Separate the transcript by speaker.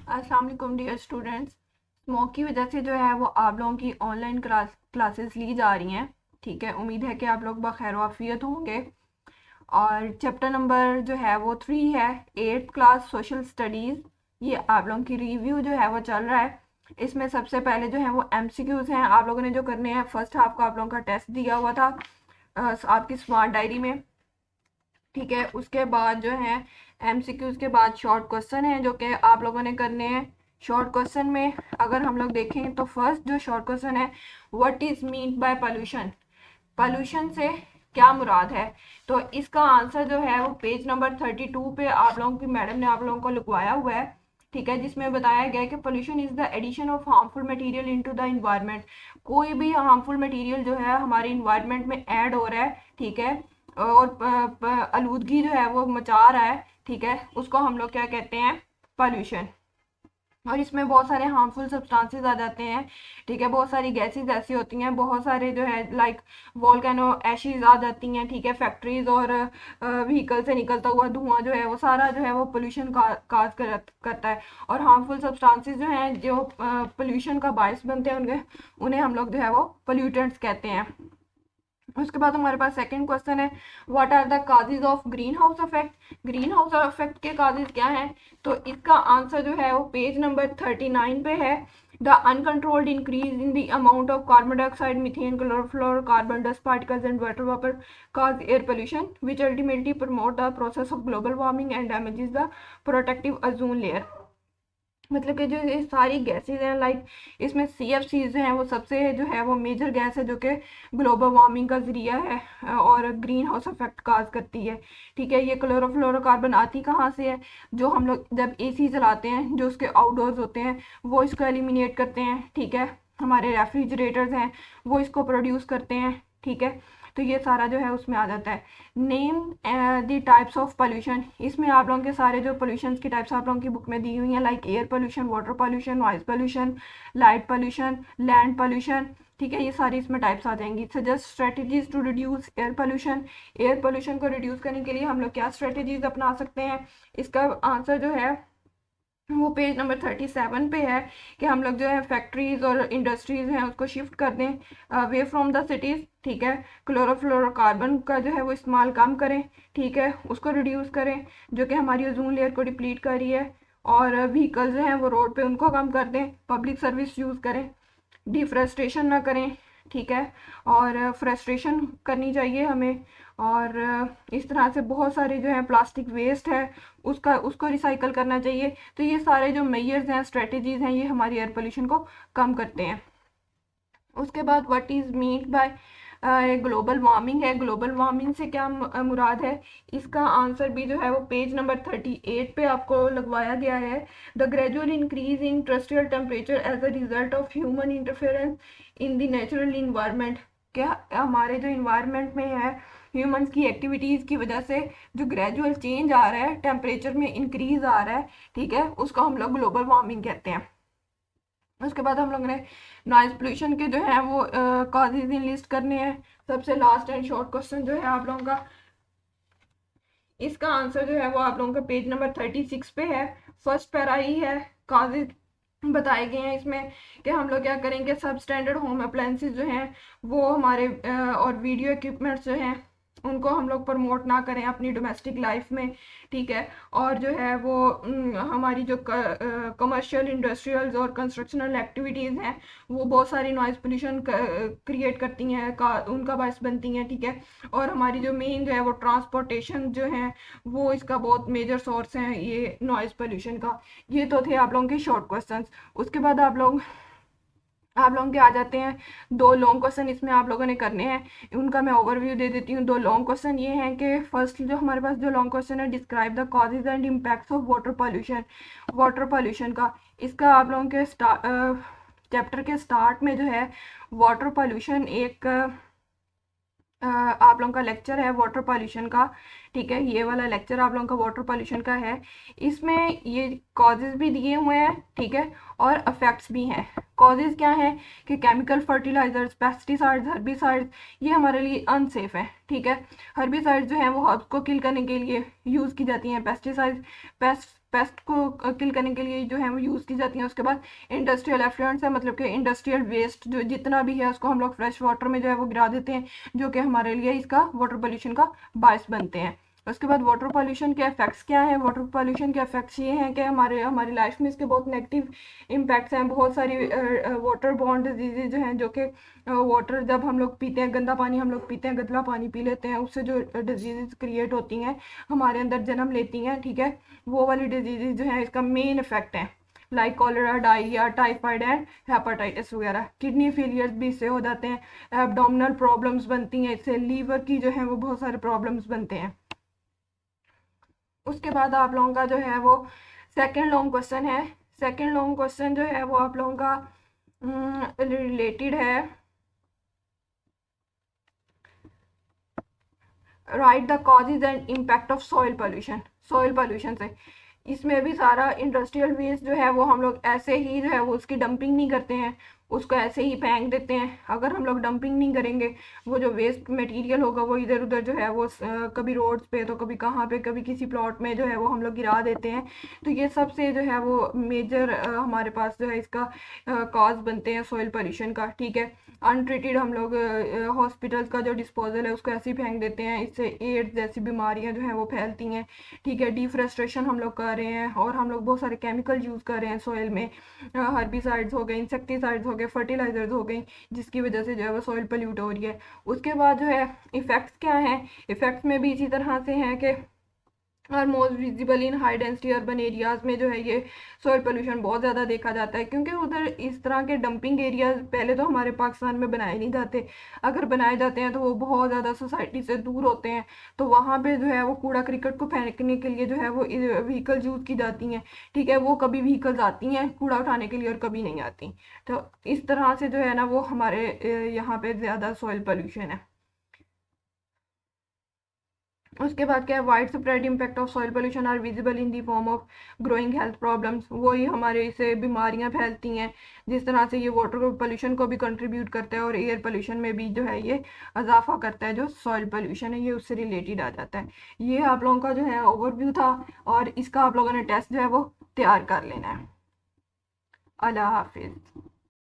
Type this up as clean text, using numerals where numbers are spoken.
Speaker 1: अस्सलाम वालेकुम dear students. Smoke की वजह से जो है वो आप लोगों की ऑनलाइन क्लासेस ली जा रही हैं। ठीक है, उम्मीद है कि आप लोग बखैर वाफियत होंगे। और चैप्टर नंबर जो है वो 3 है, 8th क्लास सोशल स्टडीज़। ये आप लोगों की रिव्यू जो है वो चल रहा है। इसमें सबसे पहले जो है वो एमसीक्यूज़ हैं, आप लोगों ने जो करने हैं। फर्स्ट हाफ का आप लोगों का टेस्ट दिया हुआ था आपकी स्मार्ट डायरी में। ठीक है, उसके बाद जो है एमसीक्यूज के बाद शॉर्ट क्वेश्चन है जो कि आप लोगों ने करने हैं। शॉर्ट क्वेश्चन में अगर हम लोग देखें तो फर्स्ट जो शॉर्ट क्वेश्चन है, what is mean by pollution, pollution से क्या मुराद है। तो इसका आंसर जो है वो पेज नंबर 32 पे आप लोगों की मैडम ने आप लोगों को लिखवाया हुआ है। ठीक है, जिसमें बताया गया है कि pollution is the addition of harmful material into the environment. कोई भी हार्मफुल मटेरियल जो है हमारे इन्वायरमेंट में ऐड हो रहा है, ठीक है, और आलूदगी जो है वो मचा रहा है, ठीक है, उसको हम लोग क्या कहते हैं, पोल्यूशन। और इसमें बहुत सारे हार्मफुल सब्सटेंसेस आ जाते हैं। ठीक है, बहुत सारी गैसेस ऐसी होती हैं, बहुत सारे जो है लाइक वोल्केनो एशेज आ जाती हैं। ठीक है, फैक्ट्रीज और व्हीकल से निकलता हुआ धुआं जो है वो सारा जो है वो पोल्यूशन काज करता है। और हार्मफुल सब्सटेंसेस जो हैं जो पोल्यूशन का बायस बनते हैं उन्हें हम लोग जो है वो पोल्यूटेंट्स कहते हैं। उसके बाद हमारे पास सेकंड क्वेश्चन है, what are the causes of greenhouse effect. Greenhouse effect के काजेज क्या हैं। तो इसका आंसर जो है वो पेज नंबर 39 पे है। The uncontrolled increase in the amount of carbon dioxide, methane, chlorofluorocarbon, dust particles and water vapour cause air pollution which ultimately promote the process of global warming and damages the protective ozone layer। मतलब कि जो ये सारी gases हैं like इसमें CFCs जो हैं वो सबसे जो है वो मेजर गैस है जो कि ग्लोबल वार्मिंग का जरिया है और ग्रीन हाउस इफेक्ट काज करती है। ठीक है, ये क्लोरोफ्लोरोकार्बन आती कहाँ से है, जो हम लोग जब AC चलाते हैं, जो उसके आउटडोर्स होते हैं वो इसको एलिमिनेट करते हैं। ठीक है, हमारे रेफ्रिजरेटर्स हैं वो इसको प्रोड्यूस करते हैं। ठीक है, तो ये सारा जो है उसमें आ जाता है। Name the types of pollution, इसमें आप लोगों के सारे जो पोल्यूशन की टाइप्स आप लोगों की बुक में दी हुई हैं like air pollution, water pollution, noise pollution, light pollution, land pollution. ठीक है, ये सारी इसमें टाइप्स आ जाएंगी। Suggest strategies to reduce air pollution. Air pollution को रिड्यूस करने के लिए हम लोग क्या स्ट्रेटजीज अपना सकते हैं। इसका आंसर जो है वो पेज नंबर 37 पे है कि हम लोग जो है फैक्ट्रीज और इंडस्ट्रीज हैं उसको शिफ्ट कर दें अवे फ्रॉम द सिटीज़। ठीक है, क्लोरोफ्लोरोकार्बन का जो है वो इस्तेमाल कम करें। ठीक है, उसको रिड्यूस करें जो कि हमारी ओजोन लेयर को डिप्लीट कर रही है। और व्हीकल्स जो हैं वो रोड पे उनको कम कर दें, पब्लिक सर्विस यूज़ करें, डिफ्रेस्ट्रेशन ना करें। ठीक है, और फ्रस्ट्रेशन करनी चाहिए हमें। और इस तरह से बहुत सारे जो है प्लास्टिक वेस्ट है उसको रिसाइकल करना चाहिए। तो ये सारे जो मेजर्स हैं, स्ट्रेटजीज हैं, ये हमारी एयर पोल्यूशन को कम करते हैं। उसके बाद what is mean by global warming है। ग्लोबल वार्मिंग से क्या मुराद है, इसका आंसर भी जो है वो पेज नंबर 38 पे आपको लगवाया गया है। The gradual increase in terrestrial temperature as a result of human interference in the natural environment. क्या हमारे जो इन्वायरमेंट में है ह्यूमंस की एक्टिविटीज़ की वजह से जो ग्रेजुअल चेंज आ रहा है, टेम्परेचर में इंक्रीज आ रहा है, ठीक है, उसको हम लोग ग्लोबल वार्मिंग कहते हैं। उसके बाद हम लोग ने नॉइज पोल्यूशन के जो है वो कॉजेज लिस्ट करने हैं। सबसे लास्ट एंड शॉर्ट क्वेश्चन जो है आप लोगों का, इसका आंसर जो है वो आप लोगों का पेज नंबर 36 पे है। फर्स्ट पैरा ही है, कॉजेज बताए गए हैं इसमें कि हम लोग क्या करेंगे, सब स्टैंडर्ड होम अप्लायंसेस जो हैं वो हमारे और वीडियो इक्विपमेंट्स जो हैं उनको हम लोग प्रमोट ना करें अपनी डोमेस्टिक लाइफ में। ठीक है, और जो है वो हमारी जो कमर्शियल, इंडस्ट्रियल्स और कंस्ट्रक्शनल एक्टिविटीज़ हैं वो बहुत सारी नॉइज़ पोल्यूशन क्रिएट करती हैं, उनका बायस बनती हैं। ठीक है, और हमारी जो मेन जो है वो ट्रांसपोर्टेशन जो है वो इसका बहुत मेजर सोर्स है ये नॉइज़ पोल्यूशन का। ये तो थे आप लोगों के शॉर्ट क्वेश्चंस। उसके बाद आप लोगों के आ जाते हैं दो लॉन्ग क्वेश्चन, इसमें आप लोगों ने करने हैं। उनका मैं ओवरव्यू दे देती हूँ। दो लॉन्ग क्वेश्चन ये हैं कि फर्स्ट जो हमारे पास जो लॉन्ग क्वेश्चन है, describe the causes and impacts of water pollution. Water pollution का इसका आप लोगों के चैप्टर के स्टार्ट में जो है वाटर पोल्यूशन एक आप लोगों का लेक्चर है वाटर पोल्यूशन का। ठीक है, ये वाला लेक्चर आप लोगों का वाटर पोल्यूशन का है। इसमें ये कॉजेज भी दिए हुए हैं, ठीक है, और इफेक्ट्स भी हैं। कॉजेज़ क्या हैं कि केमिकल फर्टिलाइजर्स, पेस्टिसाइड्स, हर्बिसाइड्स ये हमारे लिए अनसेफ है। ठीक है, हर्बिसाइड्स जो हैं वो हर्ब्स को किल करने के लिए यूज़ की जाती हैं, पेस्टिसाइड्स पेस्ट को किल करने के लिए जो है वो यूज़ की जाती हैं। उसके बाद इंडस्ट्रियल एफ्लुएंट्स है, मतलब कि इंडस्ट्रियल वेस्ट जो जितना भी है उसको हम लोग फ्रेश वाटर में जो है वो गिरा देते हैं, जो कि हमारे लिए इसका वाटर पोल्यूशन का बायस बनते हैं। उसके बाद वाटर पोल्यूशन के इफेक्ट्स क्या हैं? वाटर पोल्यूशन के इफेक्ट्स ये हैं कि हमारी लाइफ में इसके बहुत नेगेटिव इम्पैक्ट्स हैं। बहुत सारी वाटर बॉर्न डिजीजेज जो हैं, जो कि वाटर जब हम लोग पीते हैं, गंदा पानी हम लोग पीते हैं, गंदला पानी पी लेते हैं, उससे जो डिजीजेज क्रिएट होती हैं, हमारे अंदर जन्म लेती हैं। ठीक है, वो वाली डिजीजेज जो हैं इसका मेन इफेक्ट है, like cholera, diarrhoea, typhoid and hepatitis वगैरह। किडनी फेलियर्स भी इससे हो जाते हैं, एब्डोमिनल प्रॉब्लम्स बनती हैं इससे, लीवर की जो है वो बहुत सारे प्रॉब्लम्स बनते हैं। उसके बाद आप लोगों का जो है वो सेकंड लॉन्ग क्वेश्चन है। सेकंड लॉन्ग क्वेश्चन जो है वो आप लोगों का रिलेटेड है, right the causes and impact of soil pollution. Soil pollution से इसमें भी सारा इंडस्ट्रियल वेस्ट जो है वो हम लोग ऐसे ही जो है वो उसकी डंपिंग नहीं करते हैं, उसको ऐसे ही फेंक देते हैं। अगर हम लोग डंपिंग नहीं करेंगे, वो जो वेस्ट मटेरियल होगा वो इधर उधर जो है वो कभी रोड्स पे तो कभी कहाँ पे, कभी किसी प्लॉट में जो है वो हम लोग गिरा देते हैं। तो ये सबसे जो है वो मेजर हमारे पास जो है इसका कॉज बनते हैं सॉइल पोल्यूशन का। ठीक है, अनट्रीटेड हम लोग हॉस्पिटल्स का जो डिस्पोजल है उसको ऐसे ही फेंक देते हैं, इससे एड्स जैसी बीमारियां जो हैं वो फैलती हैं। ठीक है, डिफरेस्ट्रेशन हम लोग कर रहे हैं और हम लोग बहुत सारे केमिकल यूज़ कर रहे हैं सॉइल में, हर्बिसाइड्स हो गए, इंसेक्टिसाइड्स हो गए, फर्टिलाइजर्स हो गई, जिसकी वजह से जो है वो सॉइल पोल्यूट हो रही है। उसके बाद जो है इफ़ेक्ट्स क्या हैं? इफ़ेक्ट्स में भी इसी तरह से हैं कि और most visible in high density urban areas में जो है ये सॉइल पोल्यूशन बहुत ज़्यादा देखा जाता है, क्योंकि उधर इस तरह के डंपिंग एरियाज पहले तो हमारे पाकिस्तान में बनाए नहीं जाते। अगर बनाए जाते हैं तो वो बहुत ज़्यादा सोसाइटी से दूर होते हैं, तो वहाँ पे जो है वो कूड़ा करकट को फेंकने के लिए जो है वो व्हीकल्स यूज़ की जाती हैं। ठीक है, वो कभी व्हीकल्स आती हैं कूड़ा उठाने के लिए और कभी नहीं आती। तो इस तरह से जो है ना वो हमारे यहाँ पे ज़्यादा सॉइल पोल्यूशन है। उसके बाद क्या है, widespread impact of soil pollution are visible in the form of growing health problems. वही हमारे इससे बीमारियां फैलती हैं, जिस तरह से ये वाटर पोल्यूशन को भी कंट्रीब्यूट करता है और एयर पोल्यूशन में भी जो है ये इजाफा करता है। जो सॉइल पोल्यूशन है ये उससे रिलेटेड आ जाता है। ये आप लोगों का जो है ओवरव्यू था और इसका आप लोगों ने टेस्ट जो है वो तैयार कर लेना है। अल्लाह हाफिज़।